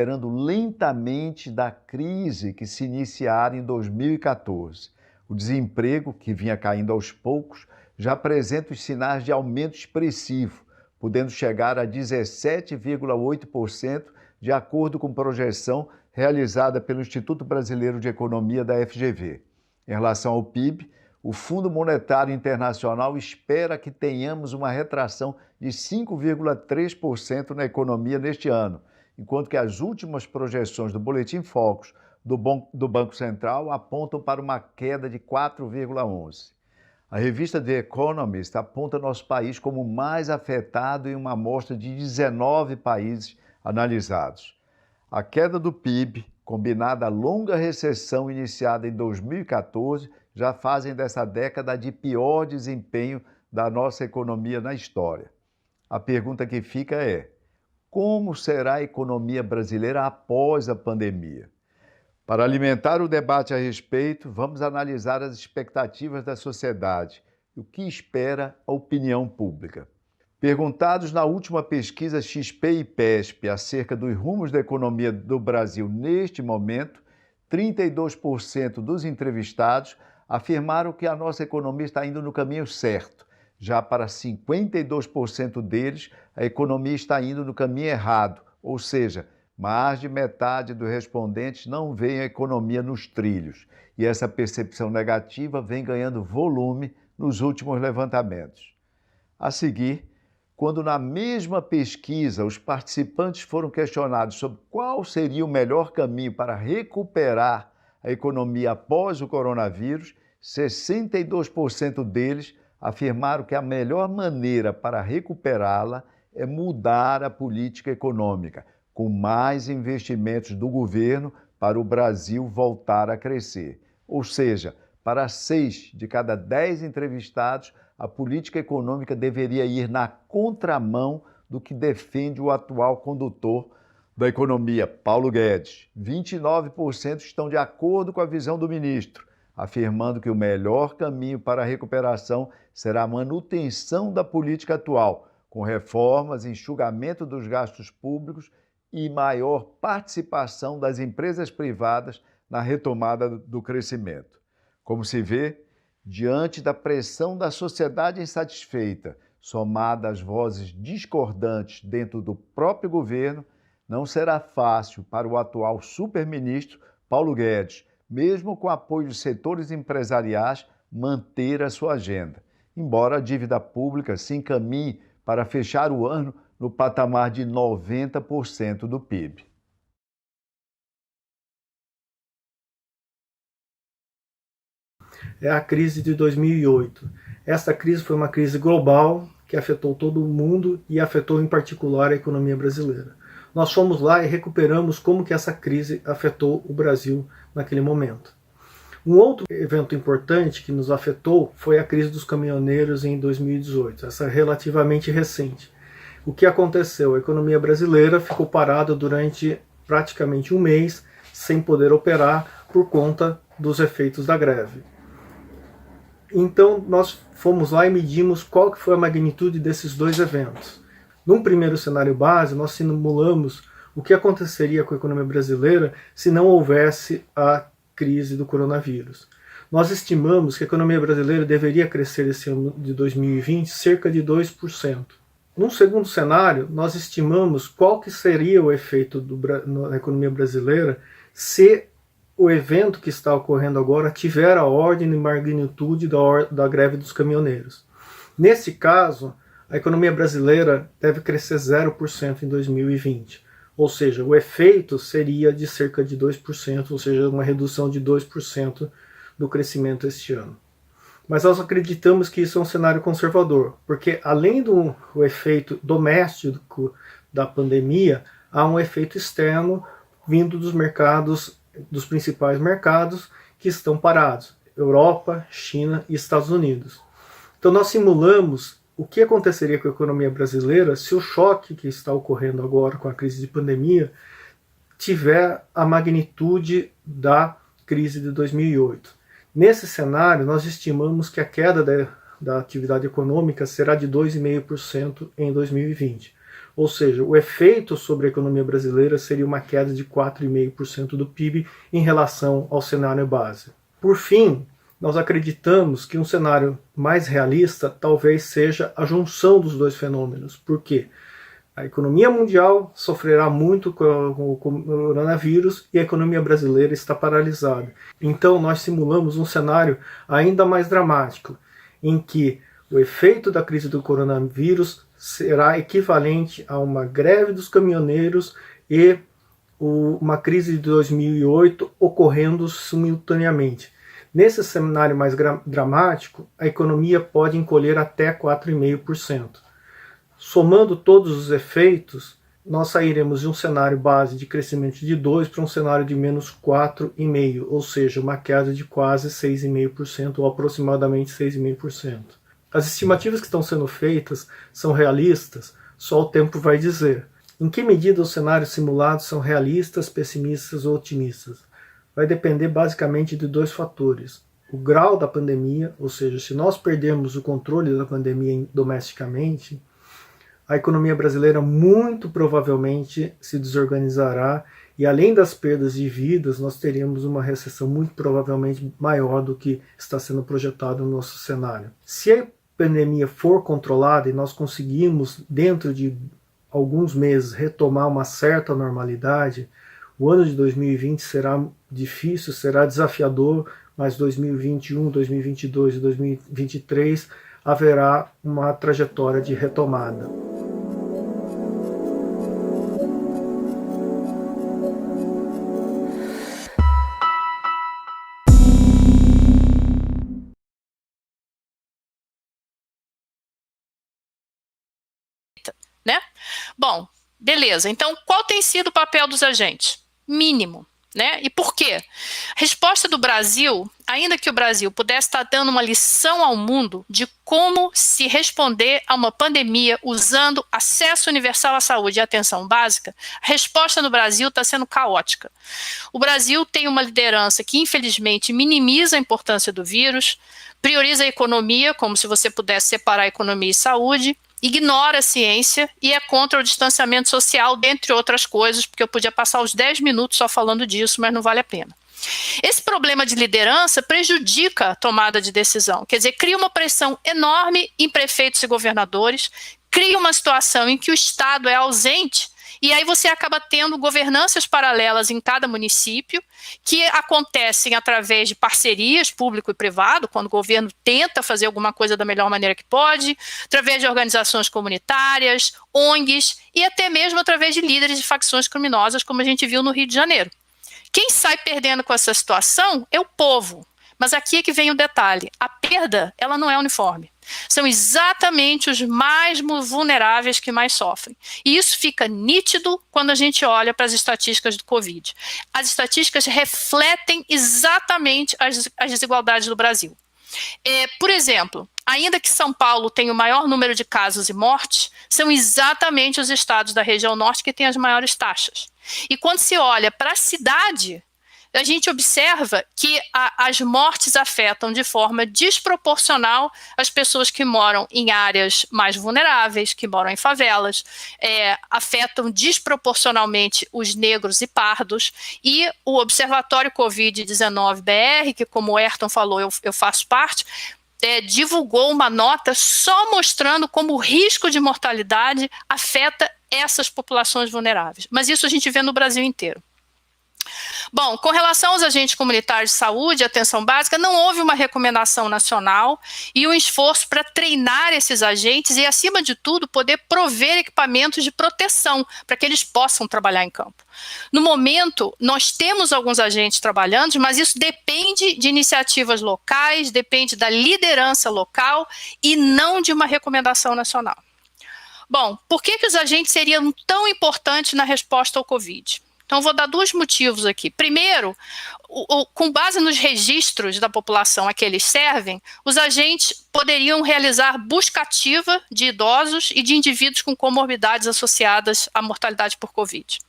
recuperando lentamente da crise que se iniciara em 2014. O desemprego, que vinha caindo aos poucos, já apresenta os sinais de aumento expressivo, podendo chegar a 17,8%, de acordo com projeção realizada pelo Instituto Brasileiro de Economia da FGV. Em relação ao PIB, o Fundo Monetário Internacional espera que tenhamos uma retração de 5,3% na economia neste ano, enquanto que as últimas projeções do Boletim Focus do Banco Central apontam para uma queda de 4,11%. A revista The Economist aponta nosso país como o mais afetado em uma amostra de 19 países analisados. A queda do PIB, combinada à longa recessão iniciada em 2014, já fazem dessa década de pior desempenho da nossa economia na história. A pergunta que fica é: como será a economia brasileira após a pandemia? Para alimentar o debate a respeito, vamos analisar as expectativas da sociedade e o que espera a opinião pública. Perguntados na última pesquisa XP e PESP acerca dos rumos da economia do Brasil neste momento, 32% dos entrevistados afirmaram que a nossa economia está indo no caminho certo. Já para 52% deles, a economia está indo no caminho errado, ou seja, mais de metade dos respondentes não veem a economia nos trilhos. E essa percepção negativa vem ganhando volume nos últimos levantamentos. A seguir, quando na mesma pesquisa os participantes foram questionados sobre qual seria o melhor caminho para recuperar a economia após o coronavírus, 62% deles afirmaram que a melhor maneira para recuperá-la é mudar a política econômica, com mais investimentos do governo para o Brasil voltar a crescer. Ou seja, para 6 de cada 10 entrevistados, a política econômica deveria ir na contramão do que defende o atual condutor da economia, Paulo Guedes. 29% estão de acordo com a visão do ministro, afirmando que o melhor caminho para a recuperação será a manutenção da política atual, com reformas, enxugamento dos gastos públicos e maior participação das empresas privadas na retomada do crescimento. Como se vê, diante da pressão da sociedade insatisfeita, somada às vozes discordantes dentro do próprio governo, não será fácil para o atual superministro Paulo Guedes, mesmo com apoio de setores empresariais, manter a sua agenda, embora a dívida pública se encaminhe para fechar o ano no patamar de 90% do PIB. É a crise de 2008. Essa crise foi uma crise global que afetou todo o mundo e afetou em particular a economia brasileira. Nós fomos lá e recuperamos como que essa crise afetou o Brasil naquele momento. Um outro evento importante que nos afetou foi a crise dos caminhoneiros em 2018, essa relativamente recente. O que aconteceu? A economia brasileira ficou parada durante praticamente um mês, sem poder operar por conta dos efeitos da greve. Então nós fomos lá e medimos qual que foi a magnitude desses dois eventos. Num primeiro cenário base, nós simulamos o que aconteceria com a economia brasileira se não houvesse a crise do coronavírus. Nós estimamos que a economia brasileira deveria crescer esse ano de 2020 cerca de 2%. Num segundo cenário, nós estimamos qual que seria o efeito na economia brasileira se o evento que está ocorrendo agora tiver a ordem e magnitude da greve dos caminhoneiros. Nesse caso, a economia brasileira deve crescer 0% em 2020. Ou seja, o efeito seria de cerca de 2%, ou seja, uma redução de 2% do crescimento este ano. Mas nós acreditamos que isso é um cenário conservador, porque além do efeito doméstico da pandemia, há um efeito externo vindo dos mercados, dos principais mercados que estão parados, Europa, China e Estados Unidos. Então nós simulamos o que aconteceria com a economia brasileira se o choque que está ocorrendo agora com a crise de pandemia tiver a magnitude da crise de 2008. Nesse cenário, nós estimamos que a queda da atividade econômica será de 2,5% em 2020. Ou seja, o efeito sobre a economia brasileira seria uma queda de 4,5% do PIB em relação ao cenário base. Por fim, nós acreditamos que um cenário mais realista talvez seja a junção dos dois fenômenos. Por quê? A economia mundial sofrerá muito com o coronavírus e a economia brasileira está paralisada. Então nós simulamos um cenário ainda mais dramático, em que o efeito da crise do coronavírus será equivalente a uma greve dos caminhoneiros e uma crise de 2008 ocorrendo simultaneamente. Nesse cenário mais dramático, a economia pode encolher até 4,5%. Somando todos os efeitos, nós sairemos de um cenário base de crescimento de 2 para um cenário de menos 4,5%, ou seja, uma queda de quase 6,5% ou aproximadamente 6,5%. As estimativas que estão sendo feitas são realistas? Só o tempo vai dizer. Em que medida os cenários simulados são realistas, pessimistas ou otimistas? Vai depender basicamente de dois fatores. O grau da pandemia, ou seja, se nós perdermos o controle da pandemia domesticamente, a economia brasileira muito provavelmente se desorganizará e além das perdas de vidas, nós teríamos uma recessão muito provavelmente maior do que está sendo projetado no nosso cenário. Se a pandemia for controlada e nós conseguimos, dentro de alguns meses, retomar uma certa normalidade, o ano de 2020 será difícil, será desafiador, mas 2021, 2022 e 2023 haverá uma trajetória de retomada. Né? Bom, beleza. Então, qual tem sido o papel dos agentes? Mínimo. Né? E por quê? A resposta do Brasil, ainda que o Brasil pudesse estar dando uma lição ao mundo de como se responder a uma pandemia usando acesso universal à saúde e atenção básica, a resposta no Brasil está sendo caótica. O Brasil tem uma liderança que, infelizmente, minimiza a importância do vírus, prioriza a economia, como se você pudesse separar economia e saúde, ignora a ciência e é contra o distanciamento social, dentre outras coisas, porque eu podia passar os 10 minutos só falando disso, mas não vale a pena. Esse problema de liderança prejudica a tomada de decisão, quer dizer, cria uma pressão enorme em prefeitos e governadores, cria uma situação em que o Estado é ausente, e aí você acaba tendo governanças paralelas em cada município, que acontecem através de parcerias público e privado, quando o governo tenta fazer alguma coisa da melhor maneira que pode, através de organizações comunitárias, ONGs, e até mesmo através de líderes de facções criminosas, como a gente viu no Rio de Janeiro. Quem sai perdendo com essa situação é o povo. Mas aqui é que vem o detalhe, a perda ela não é uniforme. São exatamente os mais vulneráveis que mais sofrem. E isso fica nítido quando a gente olha para as estatísticas do Covid. As estatísticas refletem exatamente as desigualdades do Brasil. Por exemplo, ainda que São Paulo tenha o maior número de casos e mortes, são exatamente os estados da região norte que têm as maiores taxas. E quando se olha para a cidade, a gente observa que as mortes afetam de forma desproporcional as pessoas que moram em áreas mais vulneráveis, que moram em favelas, afetam desproporcionalmente os negros e pardos, e o Observatório Covid-19 BR, que como o Ayrton falou, eu faço parte, divulgou uma nota só mostrando como o risco de mortalidade afeta essas populações vulneráveis. Mas isso a gente vê no Brasil inteiro. Bom, com relação aos agentes comunitários de saúde e atenção básica, não houve uma recomendação nacional e um esforço para treinar esses agentes e, acima de tudo, poder prover equipamentos de proteção para que eles possam trabalhar em campo. No momento, nós temos alguns agentes trabalhando, mas isso depende de iniciativas locais, depende da liderança local e não de uma recomendação nacional. Bom, por que os agentes seriam tão importantes na resposta ao Covid? Então, vou dar dois motivos aqui. Primeiro, com base nos registros da população a que eles servem, os agentes poderiam realizar busca ativa de idosos e de indivíduos com comorbidades associadas à mortalidade por Covid.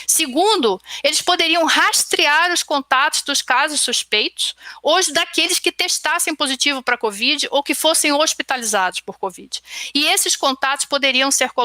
Segundo, eles poderiam rastrear os contatos dos casos suspeitos ou daqueles que testassem positivo para Covid ou que fossem hospitalizados por Covid. E esses contatos poderiam ser colocados